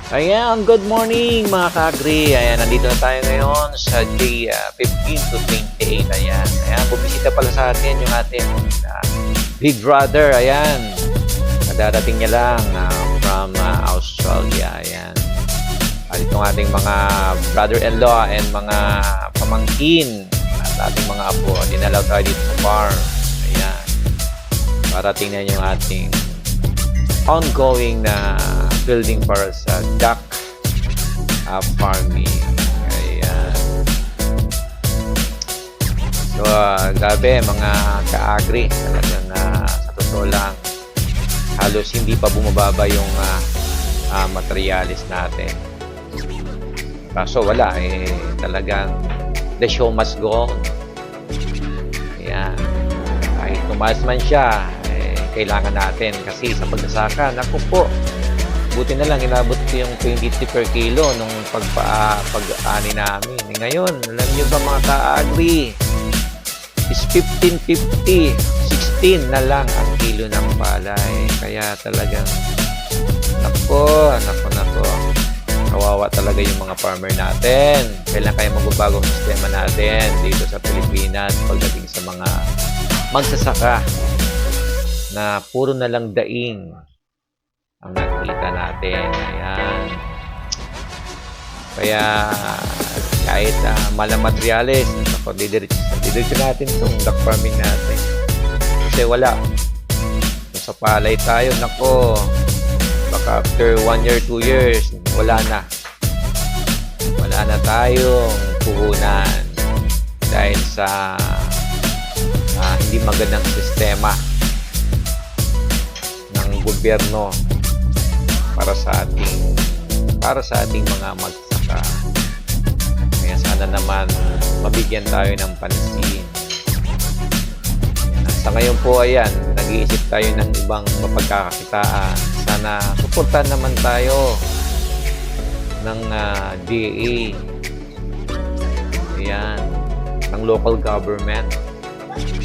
Ayan, good morning mga ka-agri. Ayan, nandito na tayo ngayon sa day 15 to 28. Ayan, bumisita pala sa atin yung ating big brother. Ayan, nadarating niya lang from Australia. Ayan, at itong ating mga brother-in-law and mga pamangkin at ating mga apo, dinalaw tayo dito sa farm. Ayan, para tingnan yung ating ongoing na building para sa duck farming. Ayan. So, gabi mga ka-agri, talagang sa totoo lang, halos hindi pa bumababa yung materialis natin. Kaso wala, talagang the show must go on. Ayan. Kahit tumaas man siya, kailangan natin kasi sa pagsasaka, naku po, buti na lang inabot ko yung 23 per kilo nung pag-ani namin. Ngayon, alam nyo ba mga ka-agri, is 15.50, 16 na lang ang kilo ng palay. Kaya talagang nako, kawawa talaga yung mga farmer natin. Kailan kaya magbabagong sistema natin dito sa Pilipinas pagdating sa mga magsasaka na puro na lang daing ang nakita natin. Ayan. Kaya kahit malang materials, didiretso natin itong duck farming natin. Kasi wala. Kung sa palay tayo, nako, baka after 1 year, 2 years, wala na. Wala na tayong puhunan dahil sa hindi magandang sistema gobyerno para sa ating mga magsasaka. Kaya sana naman mabigyan tayo ng pansin. Sa ngayon po, ayan, nag-iisip tayo ng ibang mapagkakakitaan. Sana suportahan naman tayo ng DA. Ayan, ng local government.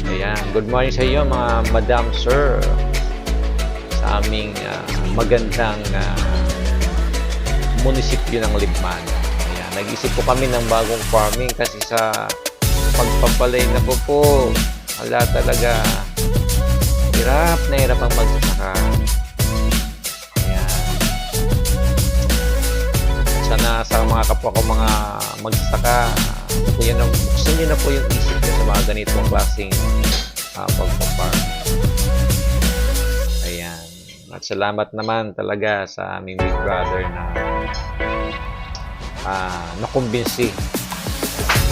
Ayan, good morning sa iyo mga madam, sir, sa aming magandang munisipyo ng Libman. Ayan, nag-isip po kami ng bagong farming kasi sa pagpapalay na po, wala talaga, hirap na hirap ang magsasaka. Ayan. Sana sa mga kapwa ko mga magsasaka, buksan nyo na po yung isip nyo sa mga ganitong klaseng pagpaparming. At salamat naman talaga sa aming big brother na nakumbinsi.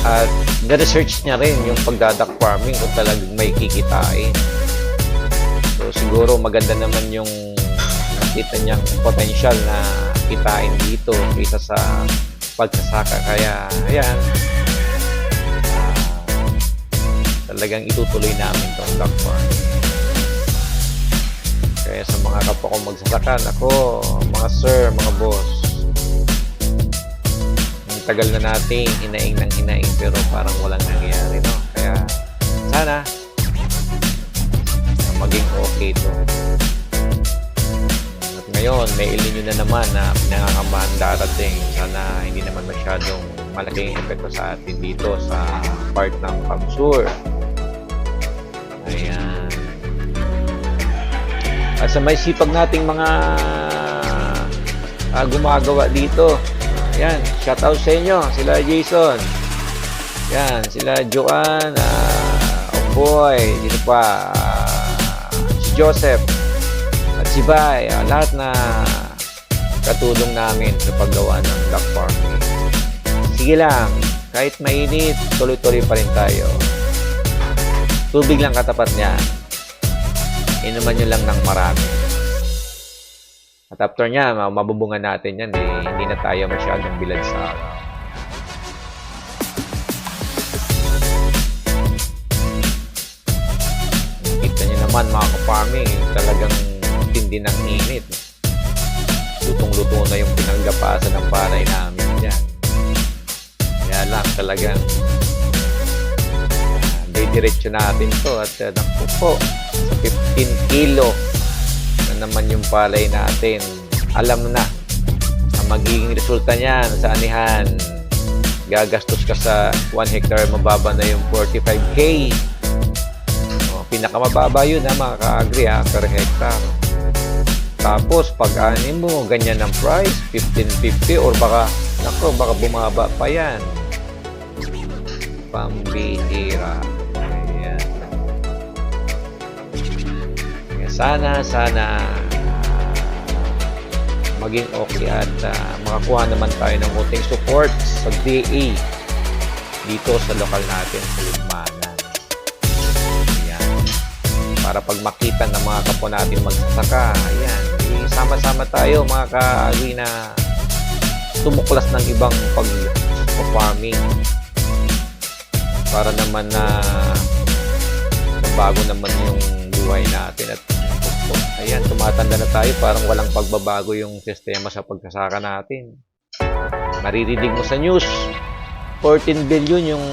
At na-research niya rin yung pagdadak farming kung talagang may kikitain. So siguro maganda naman yung nakita niyang potential na kitain dito kaysa sa pagsasaka. Kaya ayan, talagang itutuloy namin itong duck farming. Kaya sa mga kapwa ko magsasaka, ako, mga sir, mga boss, ang tagal na nating hinaing ng hinaing pero parang walang nangyayari, no? Kaya sana maging okay ito. At ngayon, may ilinyo na naman na pinangangambahan darating. Sana hindi naman masyadong malaking epekto sa atin dito sa part ng Kamsur. Ayan. At sa may sipag nating mga gumagawa dito. Yan, shoutout sa inyo. Sila Jason. Yan, sila Joan, Boy, sino pa, si Joseph, at si Bay. Lahat na katulong namin sa paggawa ng duck farming. Sige lang, kahit mainit, tuloy-tuloy pa rin tayo. Tubig lang katapat niya. Inuman nyo lang ng marami. At after nya, mabubungan natin yan. Hindi na tayo masyadong bilad sa araw. Kita nyo naman mga ka-farming, talagang tindi ng init. Lutong-luto na yung pinanggapasan ng palay namin dyan. Kaya lang talagang didiretso natin to at naku po, 15 kilo na naman yung palay natin. Alam na magiging resulta niyan sa anihan, gagastos ka sa 1 hectare, mababa na yung 45K. Pinakamababa yun mga ka-agri per hectare. Tapos pag-ani mo, ganyan ang price, 15.50 or baka bumaba pa yan. Pambihira. Ayan. Sana maging okay at makakuha naman tayo ng konting support sa DA dito sa lokal natin sa Lugmanan. Ayan. Para pag makita ng mga kapwa natin magsasaka, ayan, sama-sama tayo mga ka-agri na tumuklas ng ibang pag-farming para naman na mabago naman yung buhay natin. At ayan, tumatanda na tayo, parang walang pagbabago yung sistema sa pagkasaka natin. Maririnig mo sa news, 14 billion yung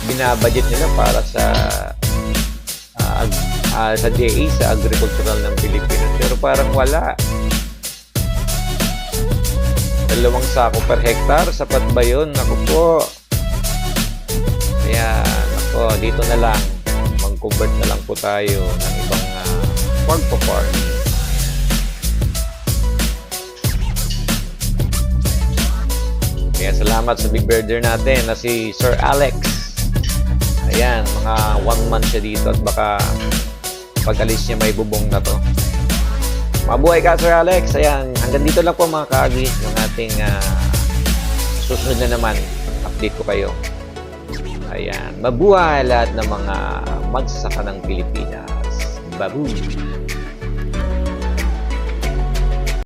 binabudget nila para sa DA, sa agricultural ng Pilipinas. Pero parang wala. 2 sako per hectare, sapat ba yun? Naku po. Kaya, dito na lang. Mag-convert na lang po tayo ng ibang farming. Kaya salamat sa big birder natin na si Sir Alex. Ayan, mga 1 month siya dito at baka pag-alis niya may bubong na to. Mabuhay ka, Sir Alex. Ayan, hanggang dito lang po mga ka-agri yung ating susunod na naman. Update ko kayo. Ayan, mabuhay lahat ng mga magsasaka ng Pilipinas. Babu!